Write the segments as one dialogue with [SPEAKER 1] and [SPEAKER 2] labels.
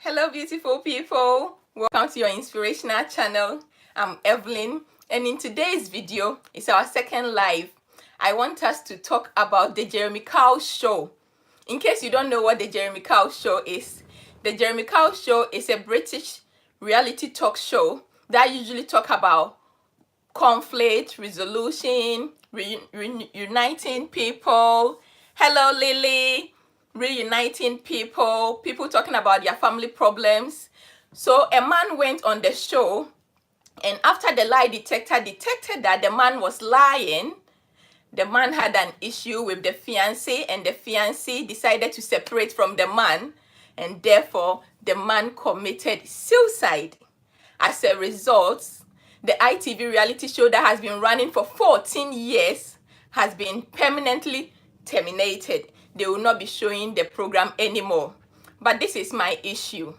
[SPEAKER 1] Hello, beautiful people. Welcome to your inspirational channel. I'm Evelyn, and in today's video, it's our second live. I want us to talk about the Jeremy Kyle show. In case you don't know what the Jeremy Kyle show is, the Jeremy Kyle show is a British reality talk show that usually talk about conflict, resolution, reuniting people. Hello, Lily. Reuniting people talking about their family problems. So a man went on the show, and after the lie detector detected that the man was lying, the man had an issue with the fiancé, and the fiancé decided to separate from the man, and therefore the man committed suicide. As a result, the ITV reality show that has been running for 14 years has been permanently terminated. They will not be showing the program anymore. But this is my issue.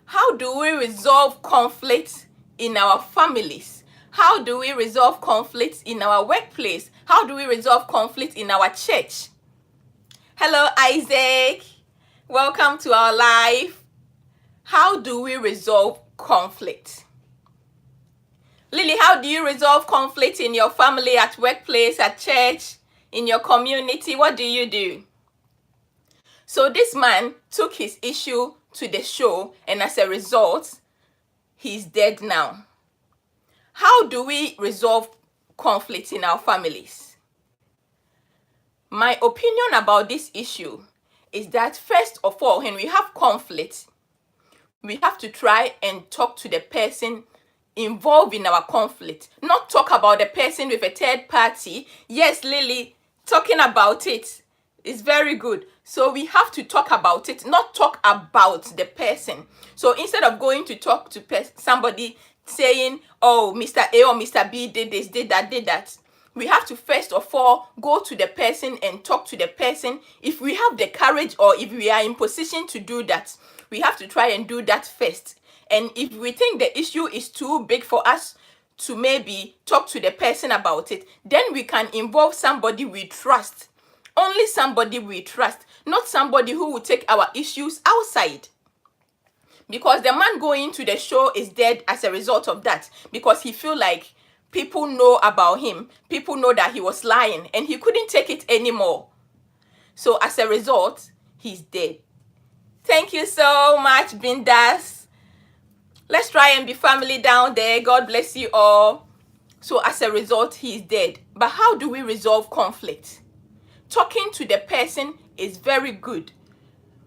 [SPEAKER 1] How do we resolve conflicts in our families? How do we resolve conflicts in our workplace? How do we resolve conflicts in our church? Hello, Isaac. Welcome to our live. How do we resolve conflict? Lily, how do you resolve conflict in your family, at workplace, at church, in your community? What do you do? So this man took his issue to the show, and as a result, he's dead now. How do we resolve conflict in our families? My opinion about this issue is that first of all, when we have conflict, we have to try and talk to the person involved in our conflict, not talk about the person with a third party. Yes, Lily, talking about it is very good. So we have to talk about it, not talk about the person. So instead of going to talk to somebody saying, oh, Mr. A or Mr. B did this, did that, we have to first of all go to the person and talk to the person. If we have the courage, or if we are in position to do that, we have to try and do that first. And if we think the issue is too big for us to maybe talk to the person about it, then we can involve somebody we trust. Only somebody we trust, not somebody who will take our issues outside. Because the man going to the show is dead as a result of that. Because he feel like people know about him. People know that he was lying, and he couldn't take it anymore. So as a result, he's dead. Thank you so much, Bindas. Let's try and be family down there. God bless you all. So as a result, he's dead. But how do we resolve conflict? Talking to the person is very good.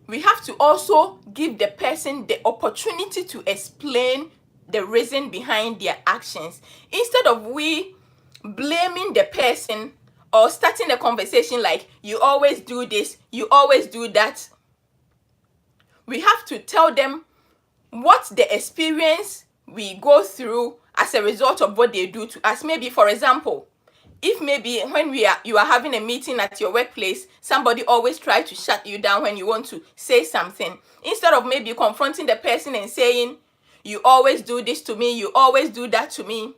[SPEAKER 1] We have to also give the person the opportunity to explain the reason behind their actions. Instead of we blaming the person or starting a conversation like, you always do this, you always do that. We have to tell them what the experience we go through as a result of what they do to us. Maybe, for example, if maybe when you are having a meeting at your workplace, somebody always tries to shut you down when you want to say something. Instead of maybe confronting the person and saying, you always do this to me, you always do that to me,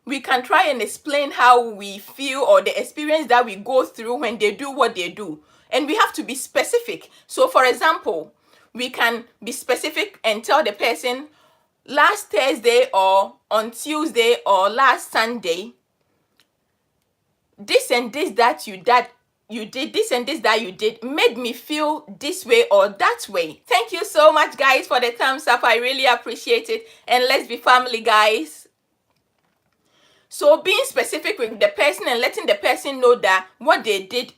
[SPEAKER 1] we can try and explain how we feel or the experience that we go through when they do what they do. And we have to be specific. So, for example, we can be specific and tell the person, last Thursday or on Tuesday or last Sunday, this and this that you did, this and this that you did made me feel this way or that way. Thank you so much, guys, for the thumbs up. I really appreciate it. And let's be family, guys. So being specific with the person and letting the person know that what they did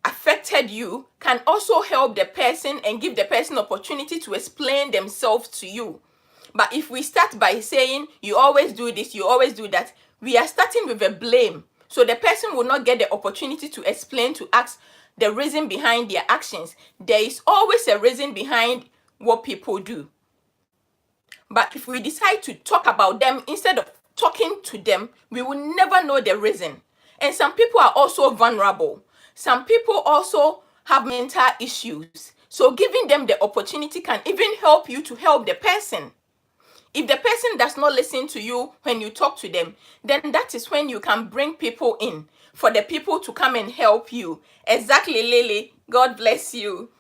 [SPEAKER 1] affected you can also help the person and give the person opportunity to explain themselves to you. But if we start by saying, you always do this, you always do that, we are starting with a blame. So the person will not get the opportunity to explain to us the reason behind their actions. There is always a reason behind what people do. But if we decide to talk about them instead of talking to them, we will never know the reason. And some people are also vulnerable. Some people also have mental issues. So giving them the opportunity can even help you to help the person. If the person does not listen to you when you talk to them, then that is when you can bring people in for the people to come and help you. Exactly, Lily. God bless you.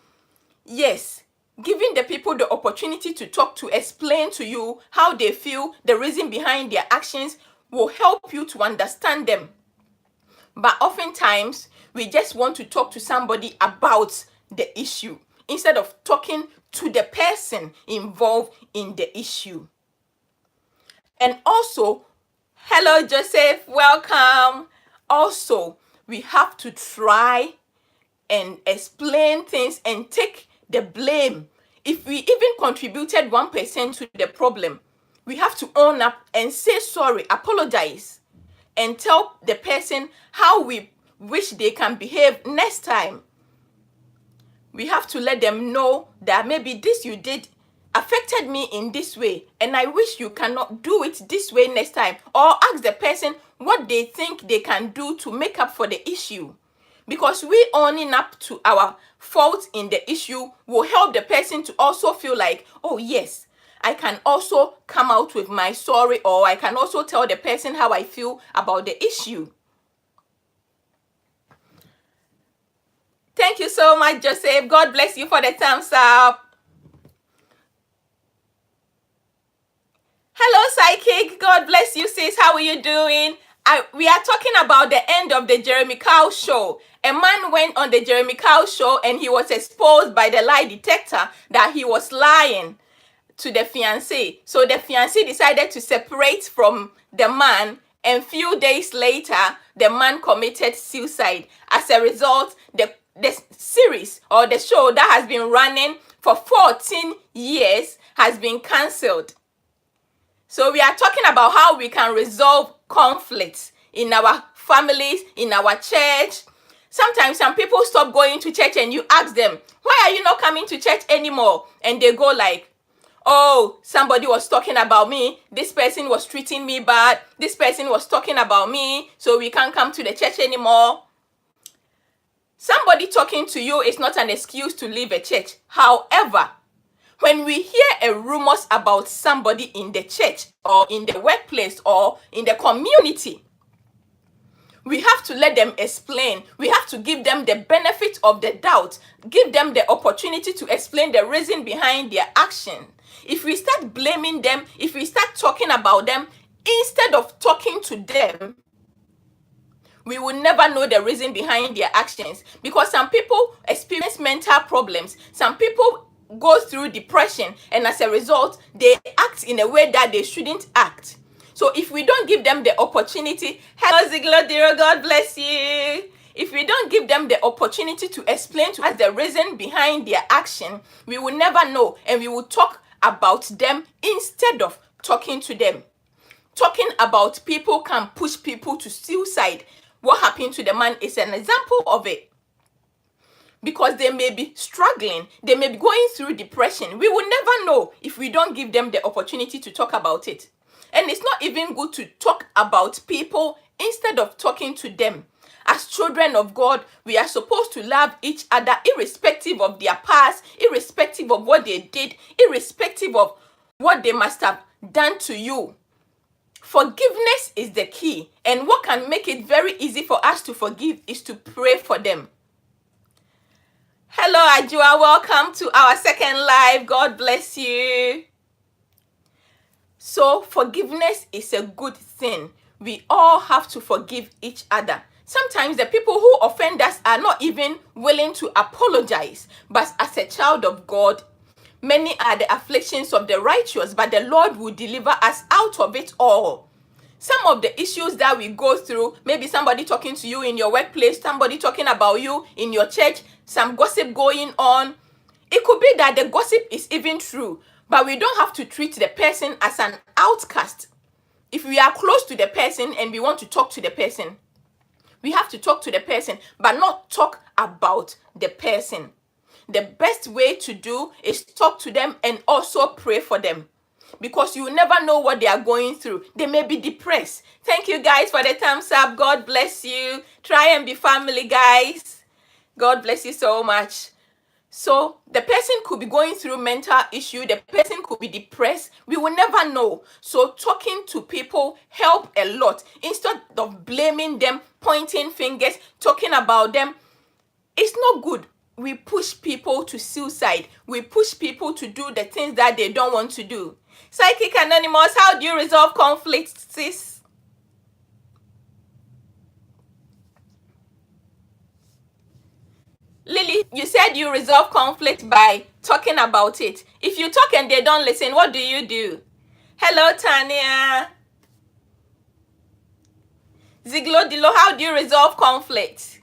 [SPEAKER 1] Yes, Giving the people the opportunity to talk, to explain to you how they feel, the reason behind their actions, will help you to understand them. But oftentimes, we just want to talk to somebody about the issue instead of talking to the person involved in the issue. And also, hello Joseph, welcome. Also, we have to try and explain things and take the blame. If we even contributed 1% to the problem, we have to own up and say sorry, apologize, and tell the person how we wish they can behave next time. We have to let them know that maybe this you did affected me in this way, and I wish you cannot do it this way next time. Or ask the person what they think they can do to make up for the issue. Because we owning up to our fault in the issue will help the person to also feel like, oh yes, I can also come out with my sorry, or I can also tell the person how I feel about the issue. Thank you so much, Joseph. God bless you for the thumbs up. Hello, Psychic. God bless you, sis. How are you doing? We are talking about the end of the Jeremy Kyle show. A man went on the Jeremy Kyle show and he was exposed by the lie detector that he was lying to the fiancé. So the fiancé decided to separate from the man, and few days later, the man committed suicide. As a result, the series or the show that has been running for 14 years has been cancelled. So we are talking about how we can resolve conflicts in our families, in our church. Sometimes some people stop going to church and you ask them, why are you not coming to church anymore? And they go like, oh, somebody was talking about me. This person was treating me bad. This person was talking about me. So we can't come to the church anymore. Somebody talking to you is not an excuse to leave a church. However, when we hear a rumors about somebody in the church or in the workplace or in the community, we have to let them explain. We have to give them the benefit of the doubt. Give them the opportunity to explain the reason behind their action. If we start blaming them, if we start talking about them, instead of talking to them, we will never know the reason behind their actions. Because some people experience mental problems. Some people go through depression, and as a result, they act in a way that they shouldn't act. So if we don't give them the opportunity, hello Ziegler, dear, God bless you. If we don't give them the opportunity to explain to us the reason behind their action, we will never know, and we will talk about them instead of talking to them. Talking about people can push people to suicide. What happened to the man is an example of it. Because they may be struggling, they may be going through depression. We will never know if we don't give them the opportunity to talk about it. And it's not even good to talk about people instead of talking to them. As children of God, we are supposed to love each other irrespective of their past, irrespective of what they did, irrespective of what they must have done to you. Forgiveness is the key. And what can make it very easy for us to forgive is to pray for them. Hello, Ajua. Welcome to our second live. God bless you. So, forgiveness is a good thing. We all have to forgive each other. Sometimes the people who offend us are not even willing to apologize. But as a child of God, many are the afflictions of the righteous, but the Lord will deliver us out of it all. Some of the issues that we go through, maybe somebody talking to you in your workplace, somebody talking about you in your church, some gossip going on. It could be that the gossip is even true, but we don't have to treat the person as an outcast. If we are close to the person and we want to talk to the person, we have to talk to the person, but not talk about the person. The best way to do is talk to them and also pray for them. Because you never know what they are going through. They may be depressed. Thank you guys for the thumbs up. God bless you. Try and be family, guys. God bless you so much. So the person could be going through mental issue. The person could be depressed. We will never know. So talking to people help a lot. Instead of blaming them, pointing fingers, talking about them, it's not good. we push people to suicide. We push people to do the things that they don't want to do. Psychic Anonymous, how do you resolve conflicts, sis? Lily, you said you resolve conflict by talking about it. If you talk and they don't listen, what do you do? Hello, Tanya. Ziglo Dilo, how do you resolve conflict?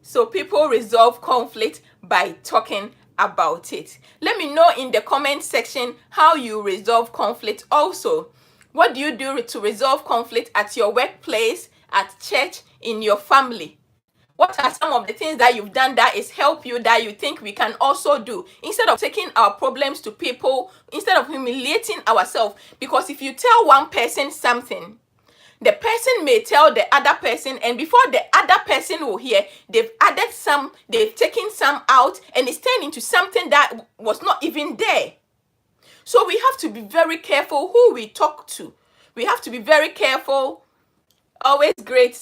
[SPEAKER 1] So people resolve conflict by talking about it. Let me know in the comment section how you resolve conflict also. What do you do to resolve conflict at your workplace, at church, in your family? What are some of the things that you've done that is help you, that you think we can also do, instead of taking our problems to people, instead of humiliating ourselves? Because if you tell one person something, the person may tell the other person, and before the other person will hear, they've added some, they've taken some out, and it's turned into something that was not even there. So we have to be very careful who we talk to. We have to be very careful. Always great.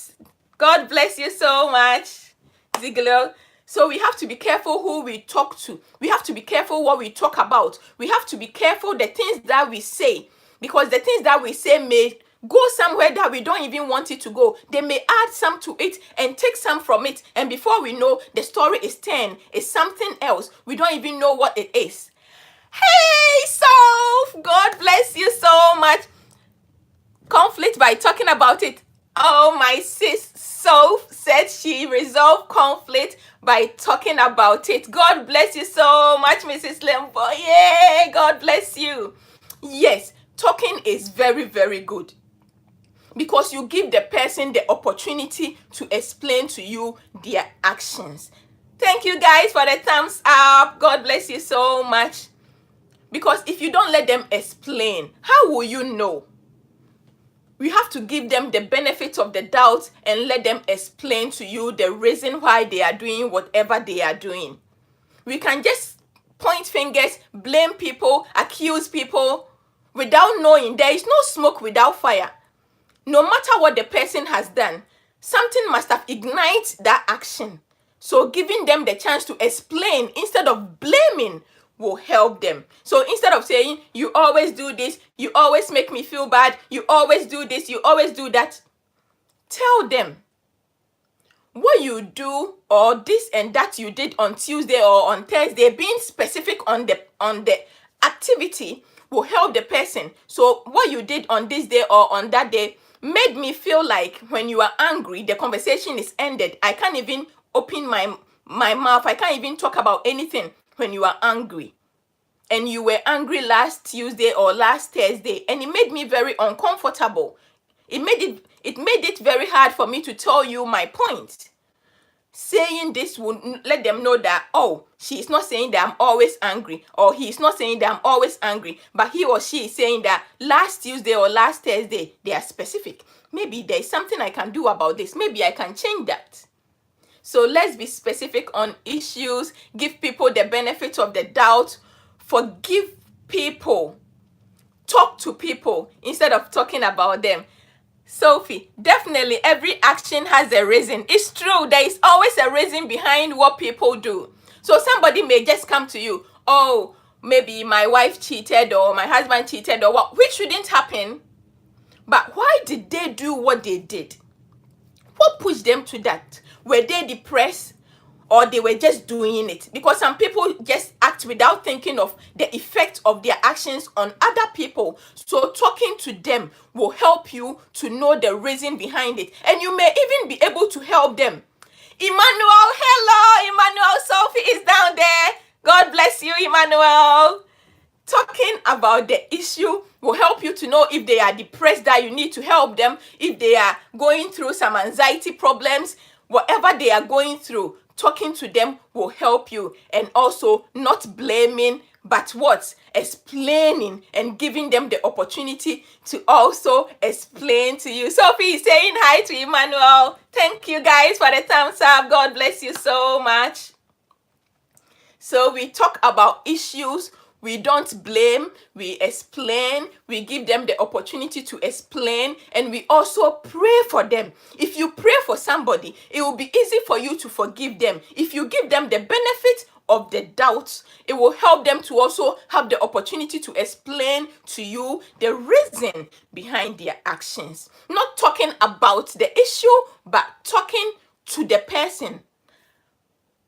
[SPEAKER 1] God bless you so much, Ziegler. So we have to be careful who we talk to. We have to be careful what we talk about. We have to be careful the things that we say, because the things that we say may go somewhere that we don't even want it to go. They may add some to it and take some from it, and before we know, the story is turned. It's something else. We don't even know what it is. Hey, Soph! God bless you so much. Conflict by talking about it. Oh, my sis Soph said she resolved conflict by talking about it. God bless you so much, Mrs. Lembo. Yay! God bless you. Yes, talking is very, very good, because you give the person the opportunity to explain to you their actions. Thank you guys for the thumbs up. God bless you so much. Because if you don't let them explain, how will you know? We have to give them the benefit of the doubt and let them explain to you the reason why they are doing whatever they are doing. We can just point fingers, blame people, accuse people without knowing. There is no smoke without fire. No matter what the person has done, something must have ignited that action. So giving them the chance to explain instead of blaming will help them. So instead of saying, you always do this, you always make me feel bad, you always do this, you always do that, tell them what you do, or this and that you did on Tuesday or on Thursday. Being specific on the activity will help the person. So what you did on this day or on that day made me feel like when you are angry, the conversation is ended. I can't even open my mouth. I can't even talk about anything when you are angry. And you were angry last Tuesday or last Thursday, and it made me very uncomfortable. It made it very hard for me to tell you my point. Saying this would let them know that, oh, she is not saying that I'm always angry, or he is not saying that I'm always angry, but he or she is saying that last Tuesday or last Thursday. They are specific. Maybe there is something I can do about this. Maybe I can change that. So let's be specific on issues. Give people the benefit of the doubt. Forgive people. Talk to people instead of talking about them. Sophie, definitely every action has a reason. It's true. There is always a reason behind what people do. So somebody may just come to you, oh, maybe my wife cheated or my husband cheated or what, which shouldn't happen. But why did they do what they did? What pushed them to that? Were they depressed? Or they were just doing it? Because some people just act without thinking of the effect of their actions on other people. So talking to them will help you to know the reason behind it. And you may even be able to help them. Emmanuel, hello, Emmanuel. Sophie is down there. God bless you, Emmanuel. Talking about the issue will help you to know if they are depressed, that you need to help them. If they are going through some anxiety problems, whatever they are going through, talking to them will help you. And also not blaming, but what? Explaining and giving them the opportunity to also explain to you. Sophie is saying hi to Emmanuel. Thank you guys for the thumbs up. God bless you so much. So we talk about issues We don't blame, we explain, we give them the opportunity to explain, and we also pray for them. If you pray for somebody, it will be easy for you to forgive them. If you give them the benefit of the doubt, it will help them to also have the opportunity to explain to you the reason behind their actions. Not talking about the issue, but talking to the person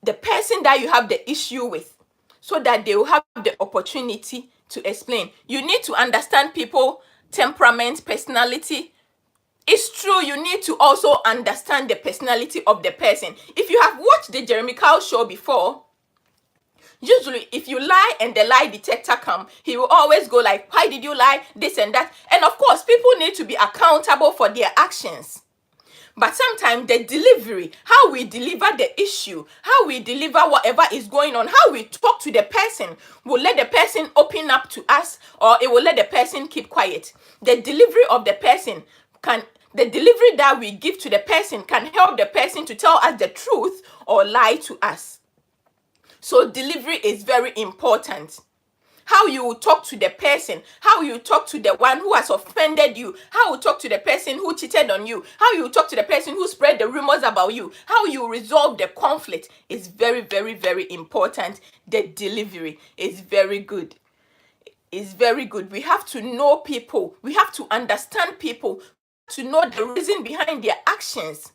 [SPEAKER 1] that you have the issue with, so that they will have the opportunity to explain. You need to understand people, temperament, personality. It's true, you need to also understand the personality of the person. If you have watched the Jeremy Kyle show before, usually if you lie and the lie detector come, he will always go like, why did you lie, this and that. And of course, people need to be accountable for their actions. But sometimes the delivery, how we deliver the issue, how we deliver whatever is going on, how we talk to the person, will let the person open up to us, or it will let the person keep quiet. The delivery of the person the delivery that we give to the person can help the person to tell us the truth or lie to us. So delivery is very important. How you talk to the person, how you talk to the one who has offended you, how you talk to the person who cheated on you, how you talk to the person who spread the rumors about you, how you resolve the conflict is very, very, very important. The delivery is very good. It's very good. We have to know people. We have to understand people, to know the reason behind their actions.